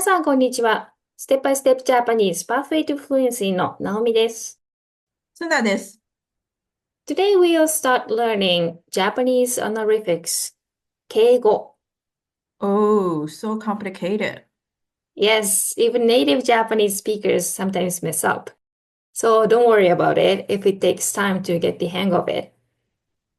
さん、こんにちは。ステップバイステップジャパニーズパ Pathway to Fluency のナオミです。そうなんです。Today we'll start learning Japanese honorifics, 敬語。Oh, so complicated. Yes, even native Japanese speakers sometimes mess up. So don't worry about it if it takes time to get the hang of it.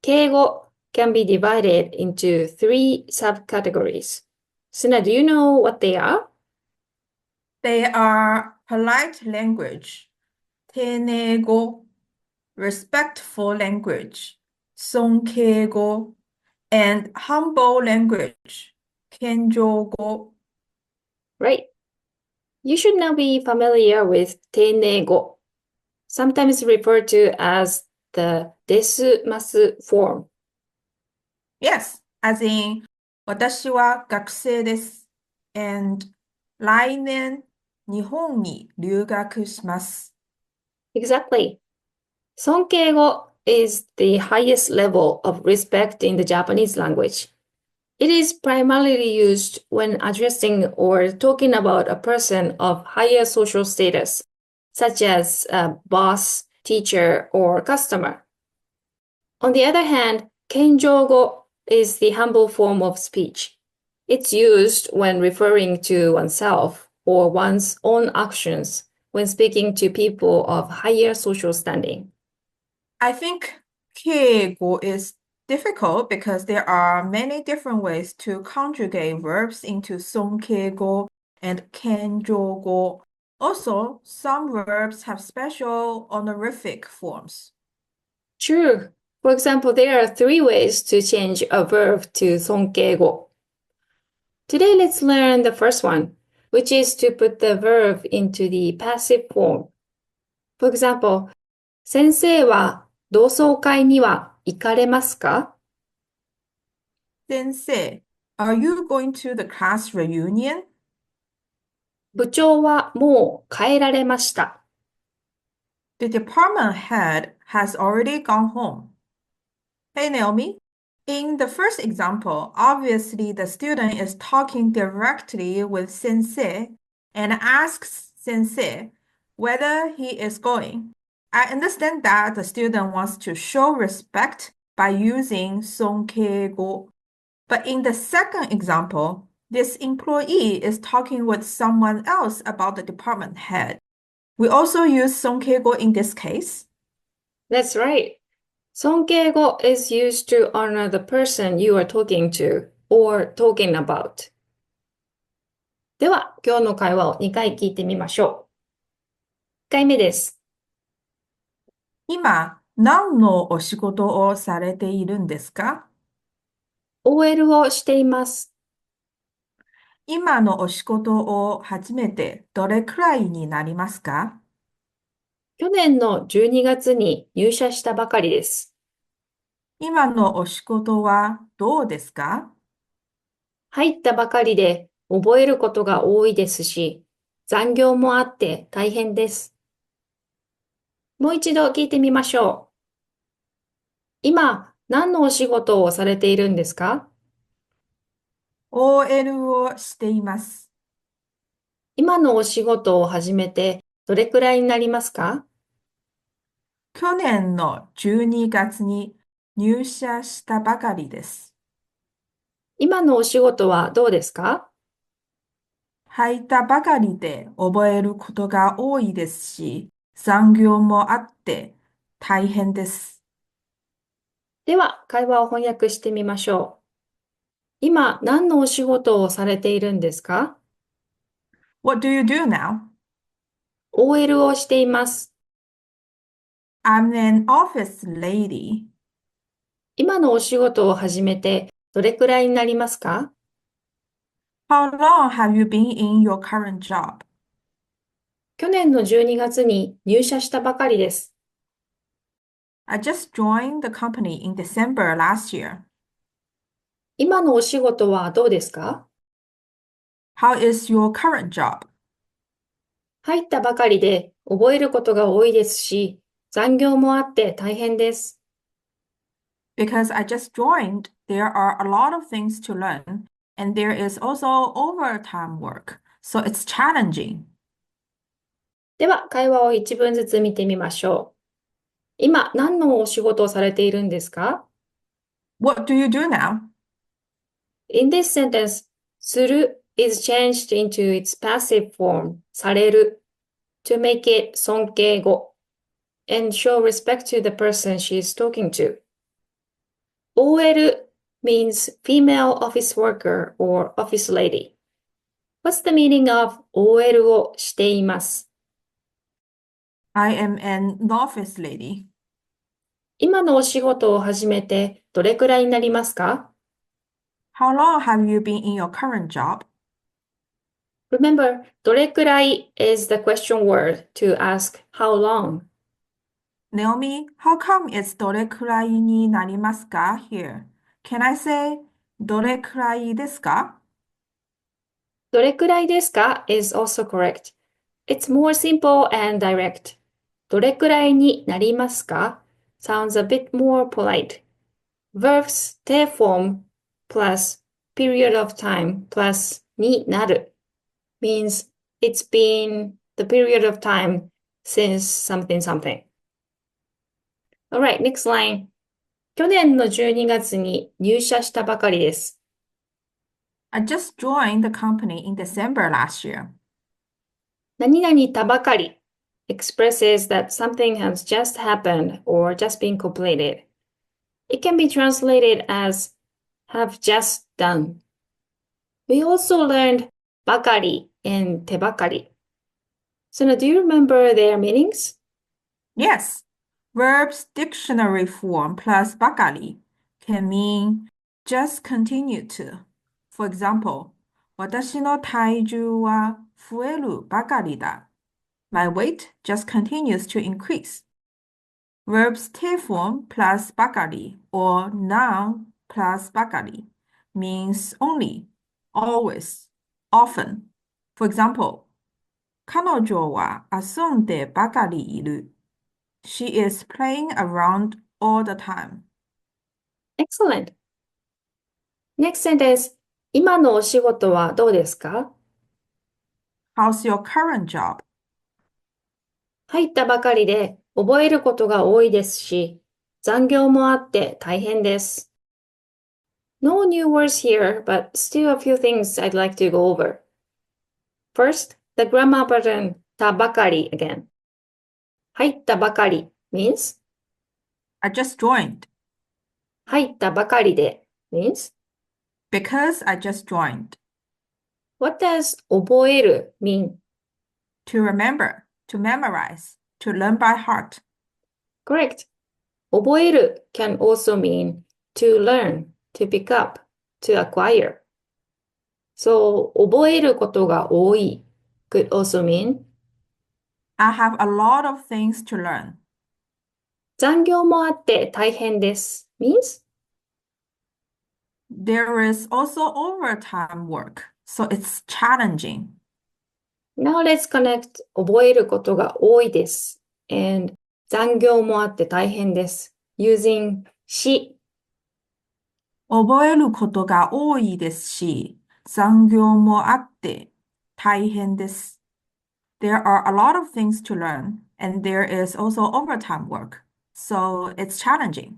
敬語 can be divided into three subcategories. Suna, do you know what they are? They are polite language, 丁寧語, respectful language, 尊敬語, and humble language, 謙譲語. Right. You should now be familiar with 丁寧語. Sometimes referred to as the ですます form. Yes, as in, 私は学生です。and 来年、日本に留学します。Exactly. 尊敬語 is the highest level of respect in the Japanese language. It is primarily used when addressing or talking about a person of higher social status, such as a boss, teacher, or customer. On the other hand, 謙譲語 is the humble form of speech. It's used when referring to oneself or one's own actions when speaking to people of higher social standing. I think 敬語 is difficult because there are many different ways to conjugate verbs into 尊敬語 and 謙譲語. Also, some verbs have special honorific forms. True. For example, there are three ways to change a verb to 尊敬語. Today, let's learn the first one, which is to put the verb into the passive form. For example, 先生は同窓会には行かれますか？ Then say, are you going to the class reunion? 部長はもう帰られました。The department head has already gone home. Hey Naomi, in the first example, obviously the student is talking directly with sensei and asks sensei whether he is going. I understand that the student wants to show respect by using sonkeego. But in the second example, this employee is talking with someone else about the department head. We also use sonkeego in this case. That's right. 尊敬語 is used to honor the person you are talking to or talking about. では、今日の会話を2回聞いてみましょう。1回目です。今、何のお仕事をされているんですか？ OL をしています。今のお仕事を始めてどれくらいになりますか？去年の12月に入社したばかりです。今のお仕事はどうですか？入ったばかりで覚えることが多いですし、残業もあって大変です。もう一度聞いてみましょう。今、何のお仕事をされているんですか？ OL をしています。今のお仕事を始めてどれくらいになりますか？去年の12月に入社したばかりです。今のお仕事はどうですか？入ったばかりで覚えることが多いですし、残業もあって大変です。では、会話を翻訳してみましょう。今、何のお仕事をされているんですか？ What do you do now? OL をしています。I'm an office lady. 今のお仕事を始めてどれくらいになりますか？ How long have you been in your current job? 去年の12月に入社したばかりです。I just joined the company in December last year. 今のお仕事はどうですか？ How is your current job? 入ったばかりで覚えることが多いですし、残業もあって大変です。Because I just joined, there are a lot of things to learn, and there is also overtime work. so it's challenging. では、会話を一文ずつ見てみましょう。今、何のお仕事をされているんですか？ What do you do now? In this sentence, する is changed into its passive form, される, to make it 尊敬語 and show respect to the person she is talking to. OL means female office worker or office lady. What's the meaning of OL をしています? I am an office lady. 今のお仕事を始めてどれくらいになりますか? How long have you been in your current job? Remember, どれくらい is the question word to ask how long. Naomi, how come it's どれくらいになりますか here? Can I say どれくらいですか? どれくらいですか is also correct. It's more simple and direct. どれくらいになりますか sounds a bit more polite. Verbs te form plus period of time plus になる means it's been the period of time since something something. Alright, next line. 去年の12月に入社したばかりです。I just joined the company in December last year. 何々たばかり expresses that something has just happened or just been completed. It can be translated as have just done. We also learned ばかり and 手ばかり. So now do you remember their meanings? Yes, verbs dictionary form plus ばかり can mean just continue to. For example, 私の体重は増えるばかりだ. My weight just continues to increase. Verbs te form plus ばかり or noun plus ばかり means only, always, often. For example, 彼女は遊んでばかりいる. She is playing around all the time. Excellent. Next sentence. 今のお仕事はどうですか? How's your current job? 入ったばかりで覚えることが多いですし、残業もあって大変です。No new words here, but still a few things I'd like to go over. First, the grammar pattern たばかり again. 入ったばかり means I just joined. 入ったばかりで means Because I just joined. what does 覚える mean? To remember, to memorize, to learn by heart. Correct. 覚える can also mean to learn, to pick up, to acquire. So 覚えることが多い could also mean I have a lot of things to learn. 残業もあって大変です means There is also overtime work, so it's challenging. Now let's connect 覚えることが多いです and 残業もあって大変です using し覚えることが多いですし、残業もあって大変です。There are a lot of things to learn, and there is also overtime work, so it's challenging.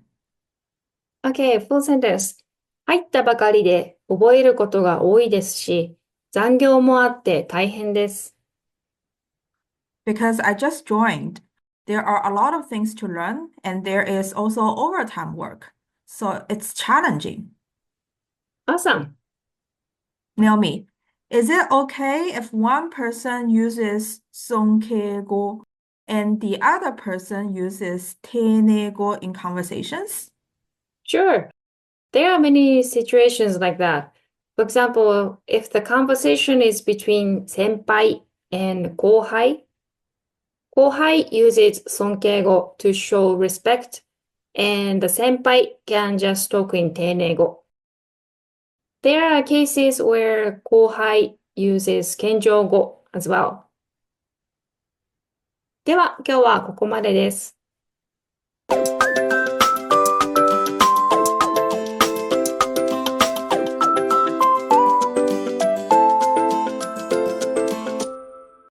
Okay, full sentence. 入ったばかりで覚えることが多いですし、残業もあって大変です。Because I just joined, there are a lot of things to learn, and there is also overtime work, so it's challenging. Awesome. Naomi, is it okay if one person uses 尊敬語 and the other person uses 丁寧語 in conversations? Sure. There are many situations like that. For example, if the conversation is between 先輩 and 後輩, 後輩 uses 尊敬語 to show respect, and the 先輩 can just talk in 丁寧語. There are cases where 後輩 uses 謙譲語 as well. では、今日はここまでです。